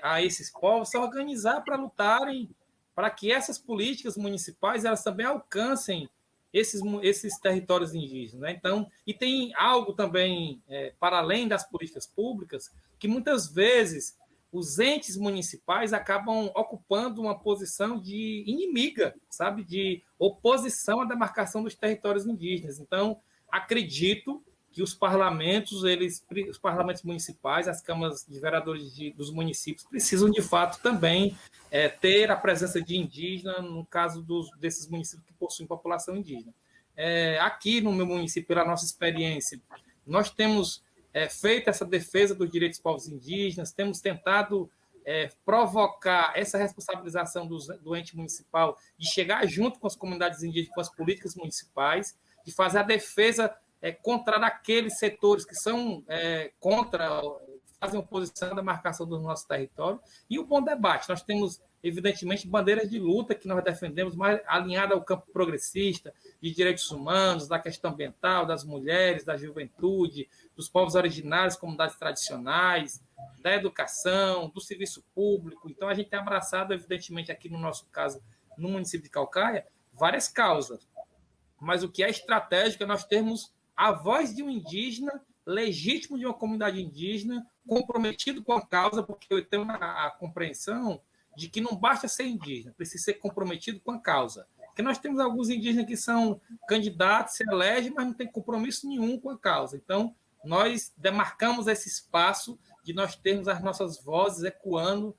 a esses povos se organizar para lutarem para que essas políticas municipais elas também alcancem esses territórios indígenas. Né? Então, e tem algo também, para além das políticas públicas, que muitas vezes os entes municipais acabam ocupando uma posição de inimiga, sabe, de oposição à demarcação dos territórios indígenas. Então, acredito que os parlamentos municipais, as câmaras de vereadores dos municípios, precisam, de fato, também ter a presença de indígena, no caso desses municípios que possuem população indígena. Aqui no meu município, pela nossa experiência, nós temos feito essa defesa dos direitos dos povos indígenas, temos tentado provocar essa responsabilização do ente municipal de chegar junto com as comunidades indígenas, com as políticas municipais, de fazer a defesa contra aqueles setores que são fazem oposição à demarcação do nosso território, e o bom debate. Nós temos, evidentemente, bandeiras de luta que nós defendemos, mais alinhada ao campo progressista, de direitos humanos, da questão ambiental, das mulheres, da juventude, dos povos originários, comunidades tradicionais, da educação, do serviço público. Então, a gente tem abraçado, evidentemente, aqui no nosso caso, no município de Caucaia, várias causas. Mas o que é estratégico é nós termos a voz de um indígena, legítimo de uma comunidade indígena, comprometido com a causa, porque eu tenho a compreensão de que não basta ser indígena, precisa ser comprometido com a causa. Porque nós temos alguns indígenas que são candidatos, se elegem, mas não tem compromisso nenhum com a causa. Então, nós demarcamos esse espaço de nós termos as nossas vozes ecoando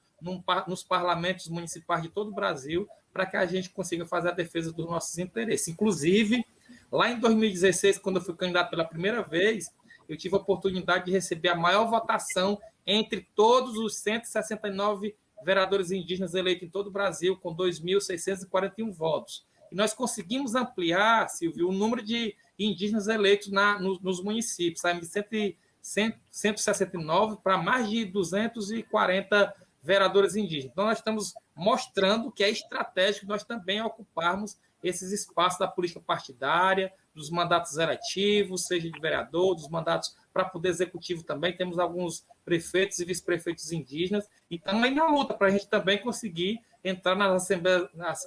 nos parlamentos municipais de todo o Brasil, para que a gente consiga fazer a defesa dos nossos interesses. Inclusive, lá em 2016, quando eu fui candidato pela primeira vez, eu tive a oportunidade de receber a maior votação entre todos os 169 vereadores indígenas eleitos em todo o Brasil, com 2.641 votos. E nós conseguimos ampliar, Silvio, o número de indígenas eleitos nos municípios, saímos de 169 para mais de 240 vereadores indígenas. Então, nós estamos mostrando que é estratégico nós também ocuparmos esses espaços da política partidária, dos mandatos eletivos, seja de vereador, dos mandatos para poder executivo também. Temos alguns prefeitos e vice-prefeitos indígenas. Então, aí na luta para a gente também conseguir entrar nas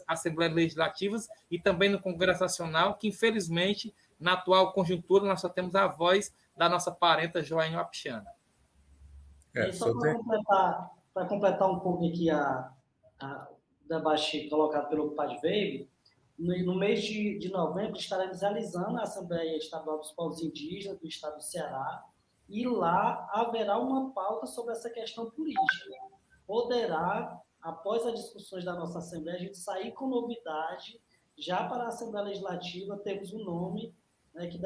assembleias legislativas e também no Congresso Nacional, que, infelizmente, na atual conjuntura, nós só temos a voz da nossa parenta Joaine Wapichana. Só para completar um pouco aqui o debate colocado pelo Padre Weib, no mês de novembro estaremos realizando a Assembleia Estadual dos Povos Indígenas do Estado do Ceará, e lá haverá uma pauta sobre essa questão política. Poderá, após as discussões da nossa Assembleia, a gente sair com novidade, já para a Assembleia Legislativa temos um nome, né, que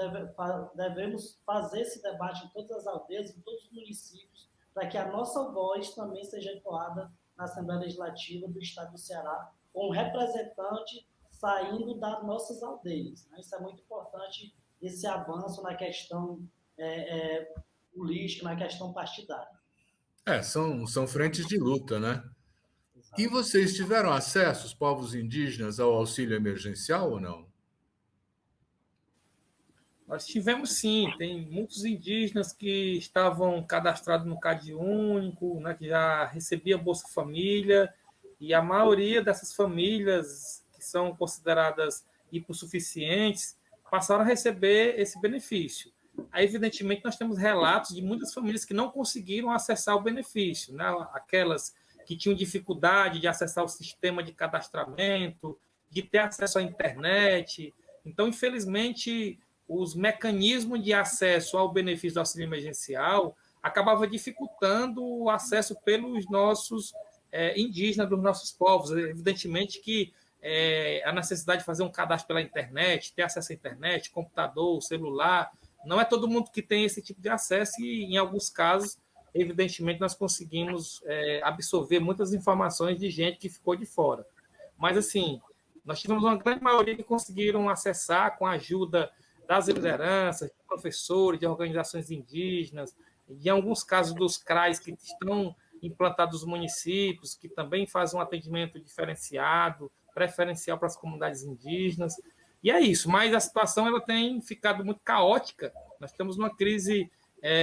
devemos fazer esse debate em todas as aldeias, em todos os municípios, para que a nossa voz também seja ecoada na Assembleia Legislativa do Estado do Ceará, com um representante saindo das nossas aldeias. Né? Isso é muito importante, esse avanço na questão política, na questão partidária. São frentes de luta, né? Exato. E vocês tiveram acesso, os povos indígenas, ao auxílio emergencial ou não? Nós tivemos sim, tem muitos indígenas que estavam cadastrados no CadÚnico, né, que já recebia Bolsa Família, e a maioria dessas famílias que são consideradas hipossuficientes passaram a receber esse benefício. Aí, evidentemente, nós temos relatos de muitas famílias que não conseguiram acessar o benefício, né? Aquelas que tinham dificuldade de acessar o sistema de cadastramento, de ter acesso à internet. Então, infelizmente, os mecanismos de acesso ao benefício do auxílio emergencial acabavam dificultando o acesso pelos nossos indígenas, dos nossos povos. Evidentemente que a necessidade de fazer um cadastro pela internet, ter acesso à internet, computador, celular, não é todo mundo que tem esse tipo de acesso e, em alguns casos, evidentemente, nós conseguimos absorver muitas informações de gente que ficou de fora. Mas, assim, nós tivemos uma grande maioria que conseguiram acessar com a ajuda das lideranças, de professores, de organizações indígenas, de alguns casos dos CRAs que estão implantados nos municípios, que também fazem um atendimento diferenciado, preferencial para as comunidades indígenas. E é isso, mas a situação ela tem ficado muito caótica. Nós estamos numa crise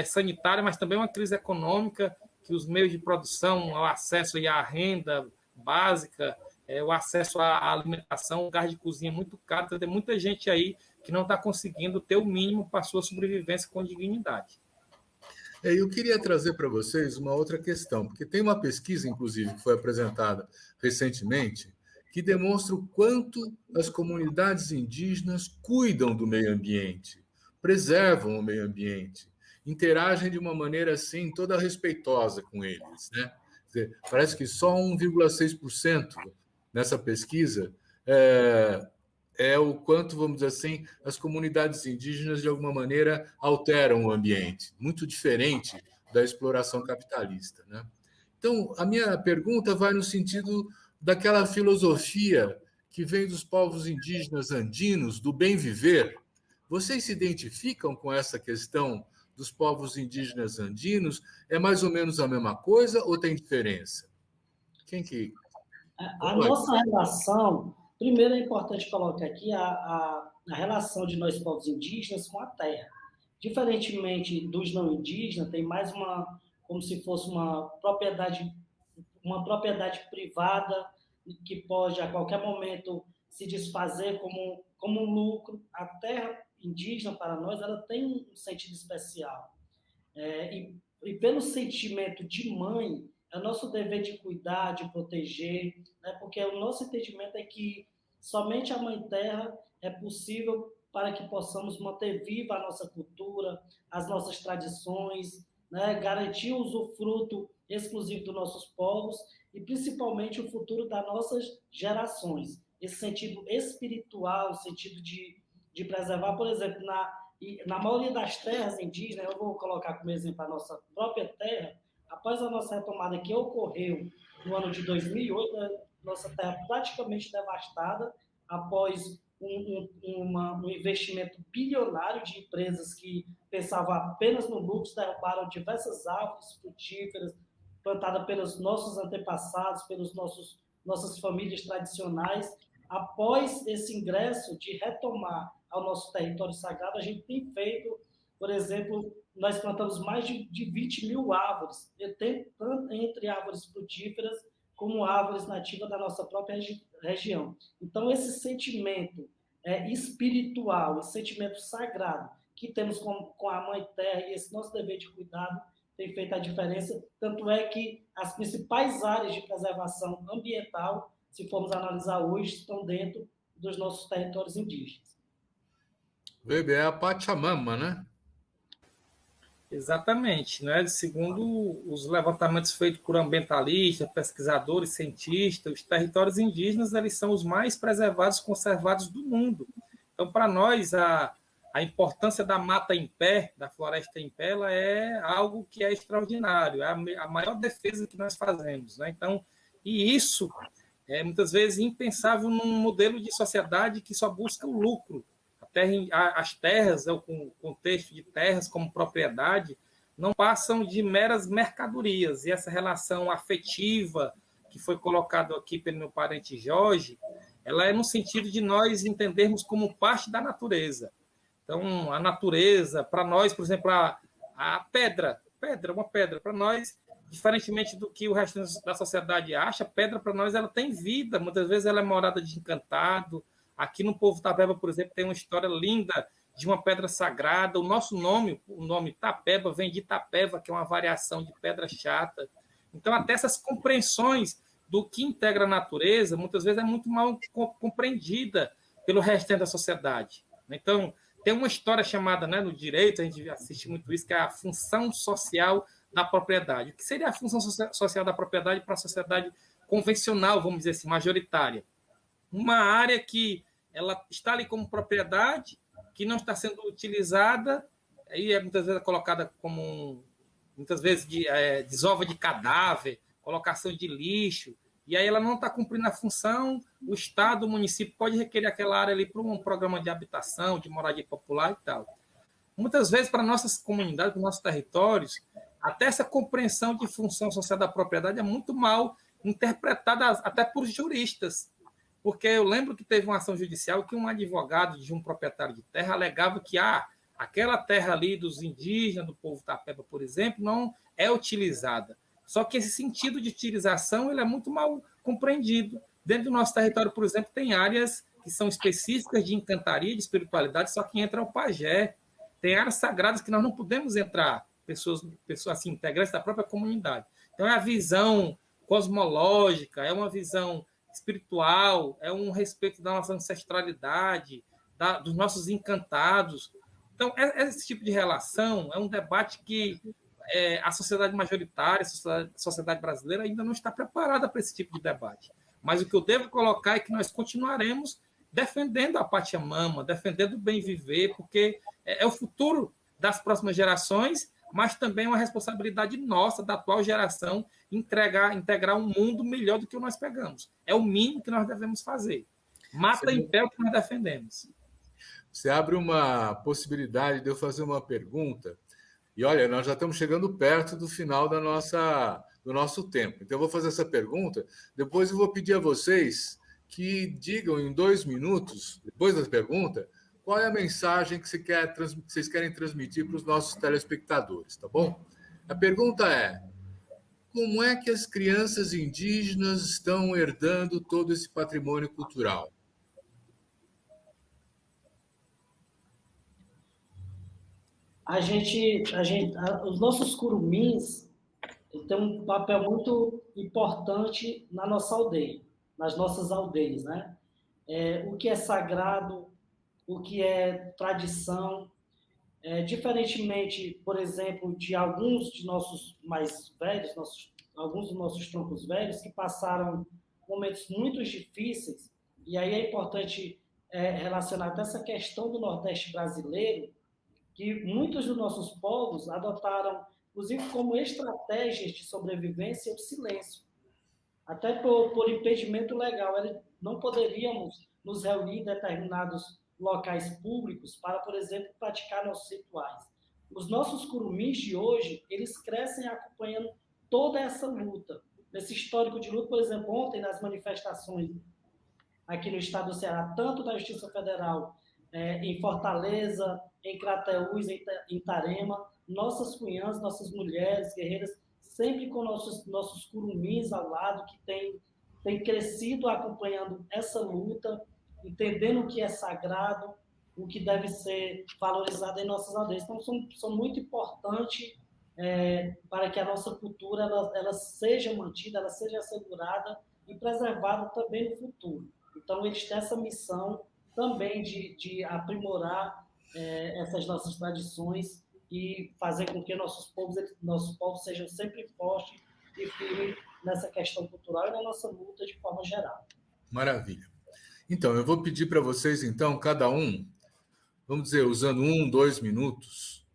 sanitária, mas também uma crise econômica, que os meios de produção, o acesso à renda básica, o acesso à alimentação, o gás de cozinha é muito caro, então tem muita gente aí que não está conseguindo ter o mínimo para a sua sobrevivência com dignidade. Eu queria trazer para vocês uma outra questão, porque tem uma pesquisa, inclusive, que foi apresentada recentemente, que demonstra o quanto as comunidades indígenas cuidam do meio ambiente, preservam o meio ambiente, interagem de uma maneira assim toda respeitosa com eles, né? Quer dizer, parece que só 1,6% nessa pesquisa é o quanto, vamos dizer assim, as comunidades indígenas, de alguma maneira, alteram o ambiente, muito diferente da exploração capitalista, né? Então, a minha pergunta vai no sentido daquela filosofia que vem dos povos indígenas andinos, do bem viver. Vocês se identificam com essa questão dos povos indígenas andinos? É mais ou menos a mesma coisa ou tem diferença? Quem que... A nossa relação, primeiro é importante colocar aqui a relação de nós povos indígenas com a terra. Diferentemente dos não indígenas, tem mais como se fosse uma propriedade privada que pode a qualquer momento se desfazer como um lucro. A terra indígena para nós ela tem um sentido especial e pelo sentimento de mãe é nosso dever de cuidar, de proteger, né? Porque o nosso entendimento é que somente a Mãe Terra é possível para que possamos manter viva a nossa cultura, as nossas tradições, né? Garantir o usufruto exclusivo dos nossos povos e, principalmente, o futuro das nossas gerações. Esse sentido espiritual, o sentido de preservar, por exemplo, na maioria das terras indígenas, eu vou colocar como exemplo a nossa própria terra. Após a nossa retomada que ocorreu no ano de 2008, a nossa terra praticamente devastada, após um investimento bilionário de empresas que pensavam apenas no lucro, derrubaram diversas árvores frutíferas plantadas pelos nossos antepassados, pelas nossas famílias tradicionais. Após esse ingresso de retomar ao nosso território sagrado, a gente tem feito, por exemplo, nós plantamos mais de 20 mil árvores, tanto entre árvores frutíferas como árvores nativas da nossa própria região. Então, esse sentimento espiritual, esse sentimento sagrado que temos com a Mãe Terra e esse nosso dever de cuidado tem feito a diferença. Tanto é que as principais áreas de preservação ambiental, se formos analisar hoje, estão dentro dos nossos territórios indígenas. Weber, é a Pachamama, né? Exatamente, né? Segundo os levantamentos feitos por ambientalistas, pesquisadores, cientistas, os territórios indígenas eles são os mais preservados e conservados do mundo. Então, para nós, a importância da mata em pé, da floresta em pé, ela é algo que é extraordinário, é a maior defesa que nós fazemos, né? Então, e isso é muitas vezes impensável num modelo de sociedade que só busca o lucro. As terras, o contexto de terras como propriedade, não passam de meras mercadorias. E essa relação afetiva que foi colocada aqui pelo meu parente Jorge, ela é no sentido de nós entendermos como parte da natureza. Então, a natureza, para nós, por exemplo, a pedra, uma pedra, para nós, diferentemente do que o resto da sociedade acha, a pedra para nós ela tem vida, muitas vezes ela é morada de encantado. Aqui no Povo Tapeba, por exemplo, tem uma história linda de uma pedra sagrada. O nosso nome, o nome Tapeba, vem de Tapeva, que é uma variação de pedra chata. Então, até essas compreensões do que integra a natureza, muitas vezes é muito mal compreendida pelo restante da sociedade. Então, tem uma história chamada, né, no direito, a gente assiste muito isso, que é a função social da propriedade. O que seria a função social da propriedade para a sociedade convencional, vamos dizer assim, majoritária? Uma área que ela está ali como propriedade, que não está sendo utilizada, aí muitas vezes é colocada como muitas vezes de desova de cadáver, colocação de lixo, e aí ela não está cumprindo a função, o Estado, o município pode requerer aquela área ali para um programa de habitação, de moradia popular e tal. Muitas vezes, para nossas comunidades, para nossos territórios, até essa compreensão de função social da propriedade é muito mal interpretada até por juristas. Porque eu lembro que teve uma ação judicial que um advogado de um proprietário de terra alegava que aquela terra ali dos indígenas, do povo Tapeba, por exemplo, não é utilizada. Só que esse sentido de utilização ele é muito mal compreendido. Dentro do nosso território, por exemplo, tem áreas que são específicas de encantaria, de espiritualidade, só que entra o pajé. Tem áreas sagradas que nós não podemos entrar, pessoas assim, integrantes da própria comunidade. Então, é a visão cosmológica, é uma visão espiritual, é um respeito da nossa ancestralidade, dos nossos encantados. Então, esse tipo de relação é um debate que a sociedade majoritária, a sociedade brasileira ainda não está preparada para esse tipo de debate. Mas o que eu devo colocar é que nós continuaremos defendendo a Pachamama, defendendo o bem viver, porque é o futuro das próximas gerações, mas também é uma responsabilidade nossa, da atual geração, integrar um mundo melhor do que nós pegamos. É o mínimo que nós devemos fazer. Mata em pé o que nós defendemos. Você abre uma possibilidade de eu fazer uma pergunta. E olha, nós já estamos chegando perto do final do nosso tempo. Então, eu vou fazer essa pergunta. Depois eu vou pedir a vocês que digam em 2 minutos, depois da pergunta, qual é a mensagem que vocês querem transmitir para os nossos telespectadores, tá bom? A pergunta é: como é que as crianças indígenas estão herdando todo esse patrimônio cultural? Os nossos curumins têm um papel muito importante na nossa aldeia, nas nossas aldeias, né? O que é sagrado, o que é tradição, diferentemente, por exemplo, de alguns de nossos mais velhos, alguns dos nossos troncos velhos que passaram momentos muito difíceis, e aí é importante relacionar até essa questão do Nordeste brasileiro, que muitos dos nossos povos adotaram, inclusive como estratégias de sobrevivência, o silêncio. Até por impedimento legal. Não poderíamos nos reunir em determinados locais públicos para, por exemplo, praticar nossos rituais. Os nossos curumins de hoje, eles crescem acompanhando toda essa luta. Nesse histórico de luta, por exemplo, ontem, nas manifestações aqui no estado do Ceará, tanto da Justiça Federal, em Fortaleza, em Crateús, em Itarema, nossas cunhãs, nossas mulheres guerreiras, sempre com nossos curumins ao lado, que tem crescido acompanhando essa luta, entendendo o que é sagrado, o que deve ser valorizado em nossas aldeias. Então, são muito importantes para que a nossa cultura ela seja mantida, ela seja assegurada e preservada também no futuro. Então, eles têm essa missão também de aprimorar essas nossas tradições e fazer com que nossos povos sejam sempre fortes e firmes nessa questão cultural e na nossa luta de forma geral. Maravilha. Então, eu vou pedir para vocês, então, cada um, vamos dizer, usando 1, 2 minutos,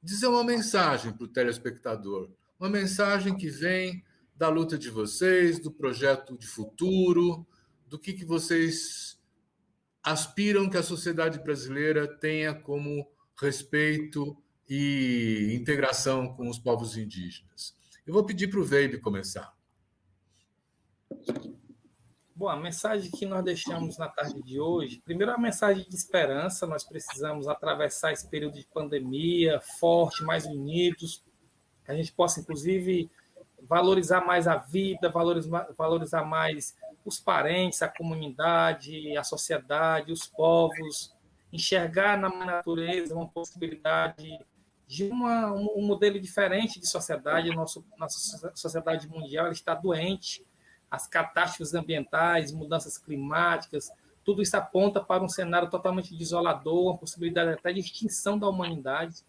dizer uma mensagem para o telespectador, uma mensagem que vem da luta de vocês, do projeto de futuro, do que vocês aspiram que a sociedade brasileira tenha como respeito e integração com os povos indígenas. Eu vou pedir para o Veibe começar. Bom, a mensagem que nós deixamos na tarde de hoje, primeiro, a mensagem de esperança. Nós precisamos atravessar esse período de pandemia forte, mais unidos, que a gente possa, inclusive, valorizar mais a vida, valorizar mais os parentes, a comunidade, a sociedade, os povos, enxergar na natureza uma possibilidade de um modelo diferente de sociedade. Nossa sociedade mundial está doente, as catástrofes ambientais, mudanças climáticas, tudo isso aponta para um cenário totalmente desolador, uma possibilidade até de extinção da humanidade,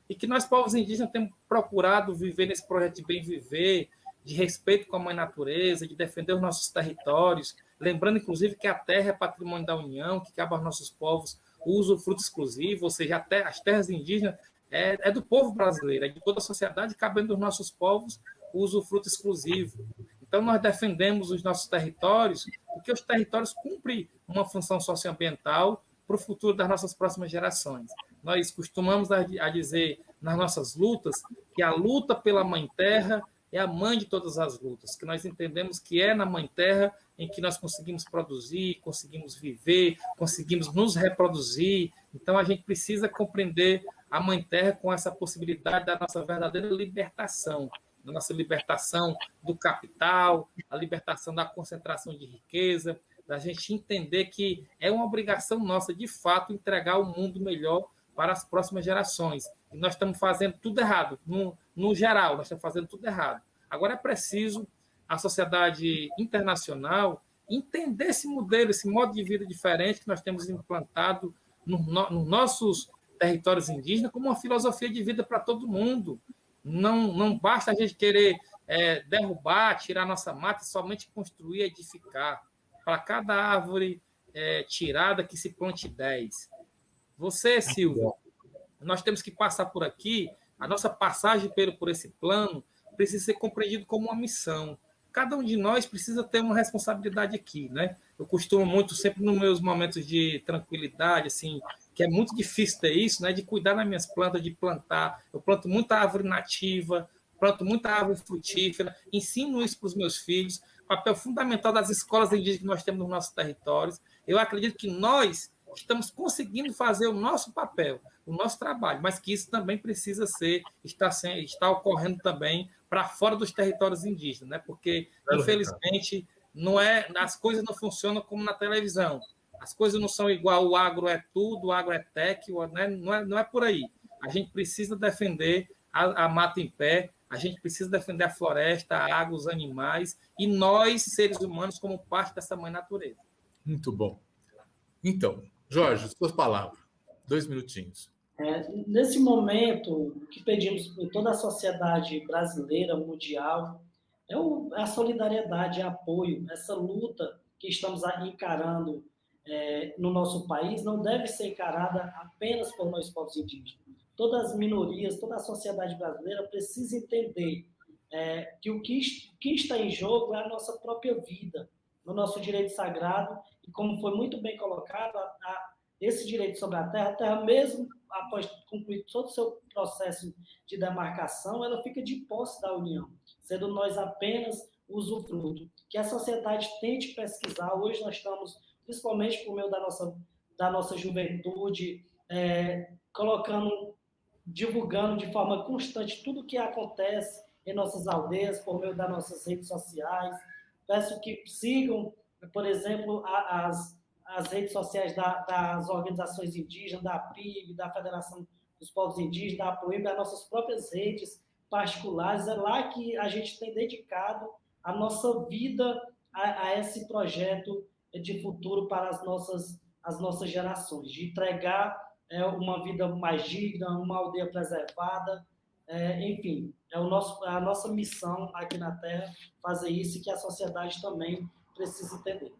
e que nós, povos indígenas, temos procurado viver nesse projeto de bem viver, de respeito com a mãe natureza, de defender os nossos territórios, lembrando, inclusive, que a terra é patrimônio da União, que cabe aos nossos povos o usufruto exclusivo, ou seja, até as terras indígenas é do povo brasileiro, é de toda a sociedade, cabendo aos nossos povos o usufruto exclusivo. Então, nós defendemos os nossos territórios, porque os territórios cumprem uma função socioambiental para o futuro das nossas próximas gerações. Nós costumamos a dizer nas nossas lutas que a luta pela Mãe Terra é a mãe de todas as lutas, que nós entendemos que é na Mãe Terra em que nós conseguimos produzir, conseguimos viver, conseguimos nos reproduzir. Então, a gente precisa compreender a Mãe Terra com essa possibilidade da nossa verdadeira libertação, da nossa libertação do capital, a libertação da concentração de riqueza, da gente entender que é uma obrigação nossa, de fato, entregar um mundo melhor para as próximas gerações. E nós estamos fazendo tudo errado. No geral, nós estamos fazendo tudo errado. Agora é preciso a sociedade internacional entender esse modelo, esse modo de vida diferente que nós temos implantado nos nossos territórios indígenas como uma filosofia de vida para todo mundo. Não basta a gente querer derrubar, tirar nossa mata e somente construir, edificar. Para cada árvore tirada que se plante 10. Você, Silvio, nós temos que passar por aqui, a nossa passagem por esse plano precisa ser compreendido como uma missão. Cada um de nós precisa ter uma responsabilidade aqui, né? Eu costumo muito, sempre nos meus momentos de tranquilidade, assim, que é muito difícil ter isso, né? De cuidar das minhas plantas, de plantar. Eu planto muita árvore nativa, planto muita árvore frutífera, ensino isso para os meus filhos, papel fundamental das escolas indígenas que nós temos nos nossos territórios. Eu acredito que nós estamos conseguindo fazer o nosso papel, o nosso trabalho, mas que isso também precisa está ocorrendo também para fora dos territórios indígenas, né? Porque, infelizmente, as coisas não funcionam como na televisão. As coisas não são igual, o agro é tudo, o agro é tech, né? Não é por aí. A gente precisa defender a mata em pé, a gente precisa defender a floresta, a água, os animais, e nós, seres humanos, como parte dessa mãe natureza. Muito bom. Então, Jorge, suas palavras. 2 minutinhos. Nesse momento, o que pedimos por toda a sociedade brasileira, mundial, é a solidariedade, é apoio. Essa luta que estamos encarando no nosso país não deve ser encarada apenas por nós, povos indígenas. Todas as minorias, toda a sociedade brasileira precisa entender que o que está em jogo é a nossa própria vida, no nosso direito sagrado, e como foi muito bem colocado, esse direito sobre a terra mesmo após concluir todo o seu processo de demarcação, ela fica de posse da União, sendo nós apenas usufruto. Que a sociedade tente pesquisar. Hoje nós estamos, principalmente por meio da nossa juventude, divulgando de forma constante tudo o que acontece em nossas aldeias, por meio das nossas redes sociais. Peço que sigam, por exemplo, as redes sociais das organizações indígenas, da PIB, da Federação dos Povos Indígenas, da APOIB, as nossas próprias redes particulares. É lá que a gente tem dedicado a nossa vida a esse projeto de futuro para as nossas gerações, de entregar uma vida mais digna, uma aldeia preservada, enfim, a nossa missão aqui na Terra fazer isso, e que a sociedade também precisa entender.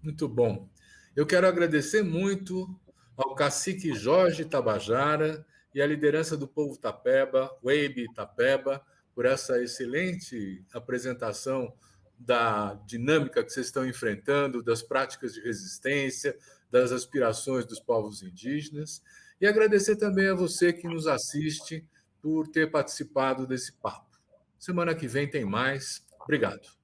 Muito bom. Eu quero agradecer muito ao cacique Jorge Tabajara e à liderança do povo Tapeba, Weibe Tapeba, por essa excelente apresentação da dinâmica que vocês estão enfrentando, das práticas de resistência, das aspirações dos povos indígenas, e agradecer também a você que nos assiste por ter participado desse papo. Semana que vem tem mais. Obrigado.